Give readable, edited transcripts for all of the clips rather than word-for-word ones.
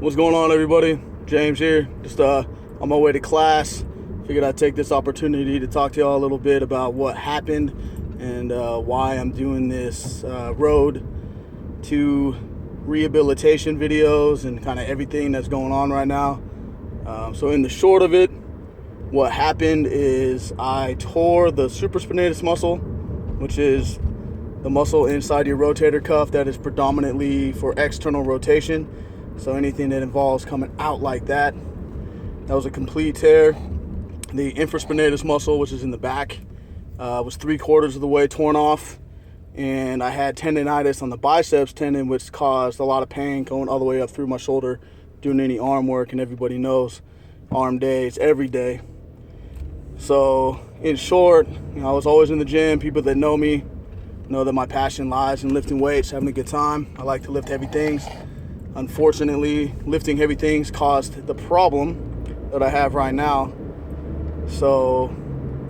What's going on, everybody? James here, just on my way to class. Figured I'd take this opportunity to talk to y'all a little bit about what happened and why I'm doing this road to rehabilitation videos and kind of everything that's going on right now. So in the short of it, what happened is I tore the supraspinatus muscle, which is the muscle inside your rotator cuff that is predominantly for external rotation. So anything that involves coming out like that was a complete tear. The infraspinatus muscle, which is in the back, was 3/4 of the way torn off. And I had tendonitis on the biceps tendon, which caused a lot of pain going all the way up through my shoulder, doing any arm work. And everybody knows arm days every day. So in short, I was always in the gym. People that know me know that my passion lies in lifting weights, having a good time. I like to lift heavy things. Unfortunately, lifting heavy things caused the problem that I have right now. So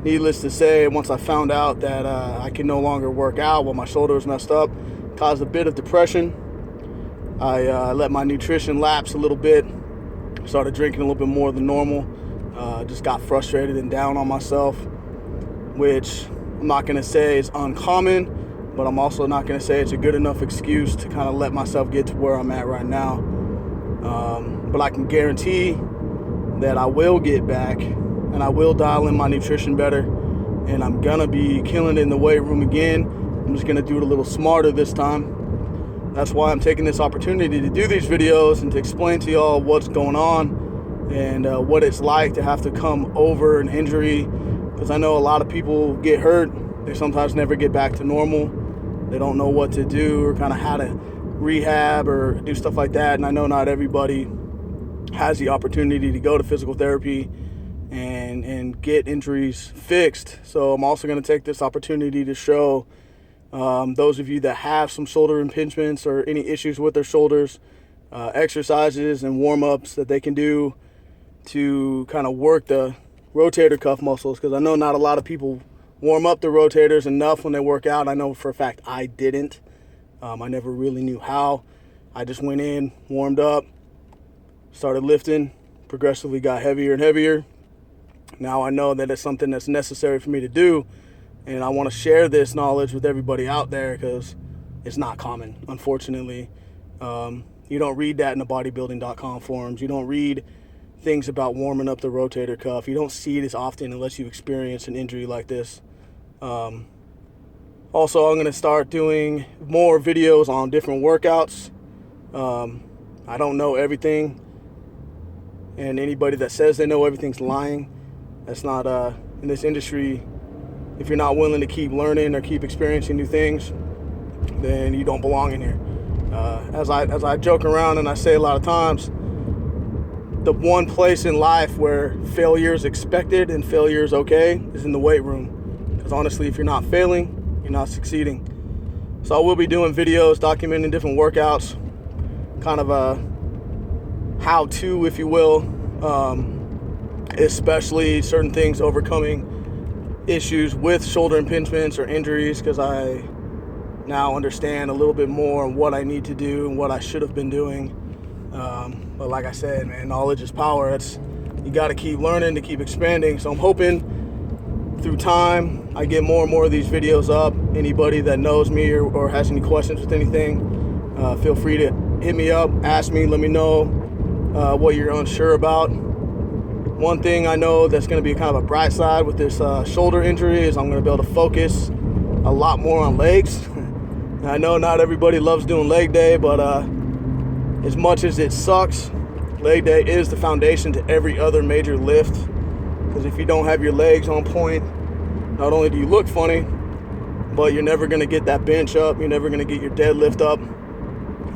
needless to say, once I found out that I can no longer work out while my shoulder was messed up, caused a bit of depression. I let my nutrition lapse a little bit, started drinking a little bit more than normal, just got frustrated and down on myself, which I'm not going to say is uncommon, but I'm also not going to say it's a good enough excuse to kind of let myself get to where I'm at right now. But I can guarantee that I will get back and I will dial in my nutrition better, and I'm going to be killing it in the weight room again. I'm just going to do it a little smarter this time. That's why I'm taking this opportunity to do these videos and to explain to y'all what's going on and what it's like to have to come over an injury, because I know a lot of people get hurt. They sometimes never get back to normal. They don't know what to do or kind of how to rehab or do stuff like that. And I know not everybody has the opportunity to go to physical therapy and get injuries fixed. So I'm also going to take this opportunity to show those of you that have some shoulder impingements or any issues with their shoulders, exercises and warm-ups that they can do to kind of work the rotator cuff muscles, because I know not a lot of people warm up the rotators enough when they work out. I know for a fact I didn't. I never really knew how. I just went in, warmed up, started lifting, progressively got heavier and heavier. Now I know that it's something that's necessary for me to do, and I want to share this knowledge with everybody out there because it's not common, unfortunately. You don't read that in the bodybuilding.com forums. You don't read things about warming up the rotator cuff. You don't see it as often unless you experience an injury like this. Also, I'm going to start doing more videos on different workouts. I don't know everything, and anybody that says they know everything's lying. That's not in this industry. If you're not willing to keep learning or keep experiencing new things, then you don't belong in here. As I joke around and I say a lot of times, the one place in life where failure is expected and failure is okay is in the weight room. Because honestly, if you're not failing, you're not succeeding. So I will be doing videos documenting different workouts, kind of a how-to, if you will, especially certain things, overcoming issues with shoulder impingements or injuries, because I now understand a little bit more on what I need to do and what I should have been doing. But like I said, man, knowledge is power. You got to keep learning to keep expanding. So I'm hoping through time I get more and more of these videos up. Anybody that knows me or has any questions with anything, feel free to hit me up, ask me, let me know what you're unsure about. One thing I know that's going to be kind of a bright side with this shoulder injury is I'm going to be able to focus a lot more on legs. I know not everybody loves doing leg day, but as much as it sucks, leg day is the foundation to every other major lift. Because if you don't have your legs on point, not only do you look funny, but you're never going to get that bench up. You're never going to get your deadlift up.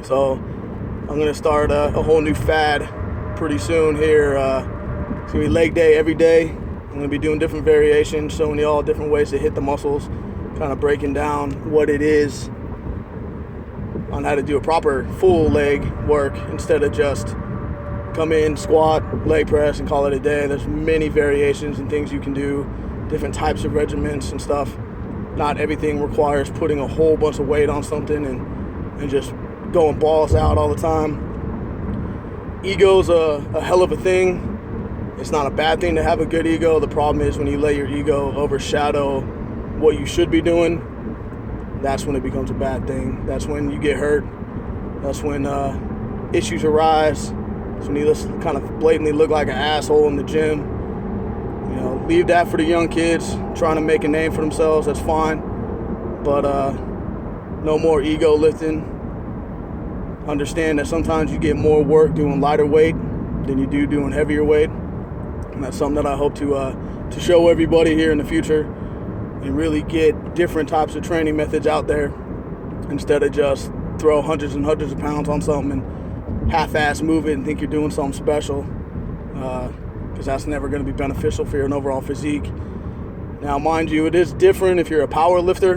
So I'm going to start a whole new fad pretty soon here. It's going to be leg day every day. I'm going to be doing different variations, showing you all different ways to hit the muscles, kind of breaking down what it is on how to do a proper full leg work instead of just come in, squat, leg press, and call it a day. There's many variations and things you can do, different types of regimens and stuff. Not everything requires putting a whole bunch of weight on something and just going balls out all the time. Ego's a hell of a thing. It's not a bad thing to have a good ego. The problem is when you let your ego overshadow what you should be doing, that's when it becomes a bad thing. That's when you get hurt. That's when issues arise. That's when you just kind of blatantly look like an asshole in the gym. You know, leave that for the young kids trying to make a name for themselves. That's fine. But no more ego lifting. Understand that sometimes you get more work doing lighter weight than you do doing heavier weight. And that's something that I hope to show everybody here in the future and really get different types of training methods out there instead of just throw hundreds and hundreds of pounds on something and half-ass move it and think you're doing something special, because that's never going to be beneficial for your overall physique. Now, mind you, it is different if you're a power lifter.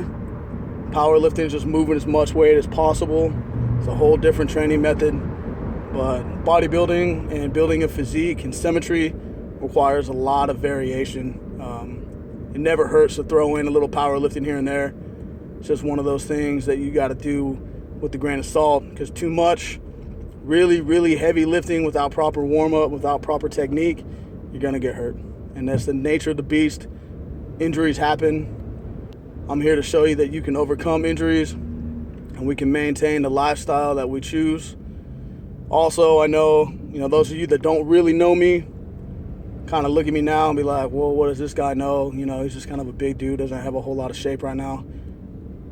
Powerlifting is just moving as much weight as possible. It's a whole different training method. But bodybuilding and building a physique and symmetry requires a lot of variation. It never hurts to throw in a little powerlifting here and there. It's just one of those things that you got to do with a grain of salt, because too much really, really heavy lifting without proper warm-up, without proper technique, you're going to get hurt. And that's the nature of the beast. Injuries happen. I'm here to show you that you can overcome injuries and we can maintain the lifestyle that we choose. Also, I know, those of you that don't really know me kind of look at me now and be like, well, what does this guy know? He's just kind of a big dude, doesn't have a whole lot of shape right now.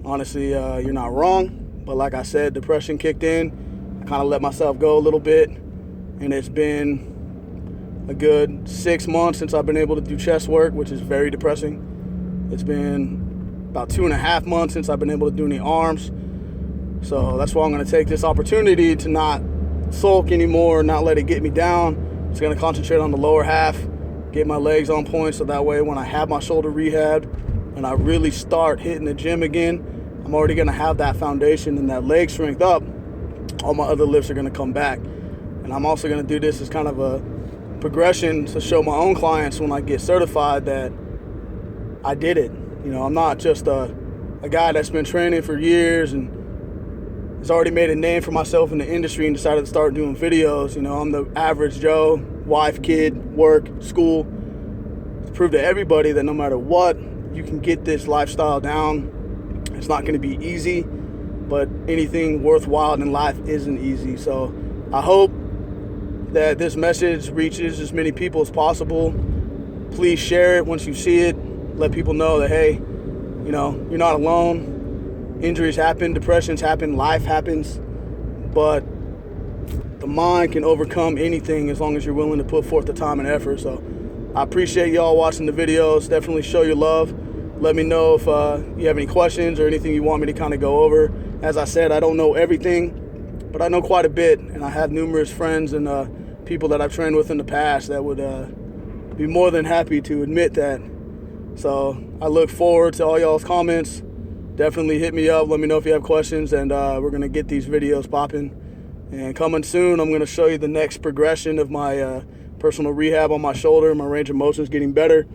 Honestly, you're not wrong. But like I said, depression kicked in. I kind of let myself go a little bit. And it's been a good 6 months since I've been able to do chest work, which is very depressing. It's been about 2.5 months since I've been able to do any arms. So that's why I'm going to take this opportunity to not sulk anymore, not let it get me down. I'm just going to concentrate on the lower half, get my legs on point, so that way when I have my shoulder rehabbed and I really start hitting the gym again, I'm already going to have that foundation and that leg strength up. All my other lifts are going to come back. And I'm also going to do this as kind of a progression to show my own clients when I get certified that I did it. I'm not just a guy that's been training for years and has already made a name for myself in the industry and decided to start doing videos. I'm the average Joe, wife, kid, work, school. To prove to everybody that no matter what, you can get this lifestyle down. It's not going to be easy, but anything worthwhile in life isn't easy. So I hope that this message reaches as many people as possible. Please share it once you see it. Let people know that, hey, you're not alone. Injuries happen, depressions happen, life happens, but the mind can overcome anything as long as you're willing to put forth the time and effort. So I appreciate y'all watching the videos. Definitely show your love. Let me know if you have any questions or anything you want me to kind of go over. As I said, I don't know everything, but I know quite a bit, and I have numerous friends and people that I've trained with in the past that would be more than happy to admit that. So I look forward to all y'all's comments. Definitely hit me up. Let me know if you have questions, and we're going to get these videos popping. And coming soon, I'm going to show you the next progression of my personal rehab on my shoulder. My range of motion is getting better.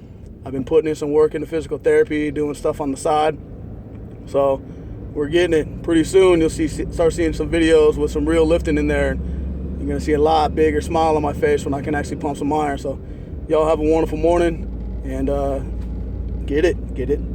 I've been putting in some work into physical therapy, doing stuff on the side. So we're getting it. Pretty soon, you'll start seeing some videos with some real lifting in there. You're going to see a lot bigger smile on my face when I can actually pump some iron. So y'all have a wonderful morning, and get it.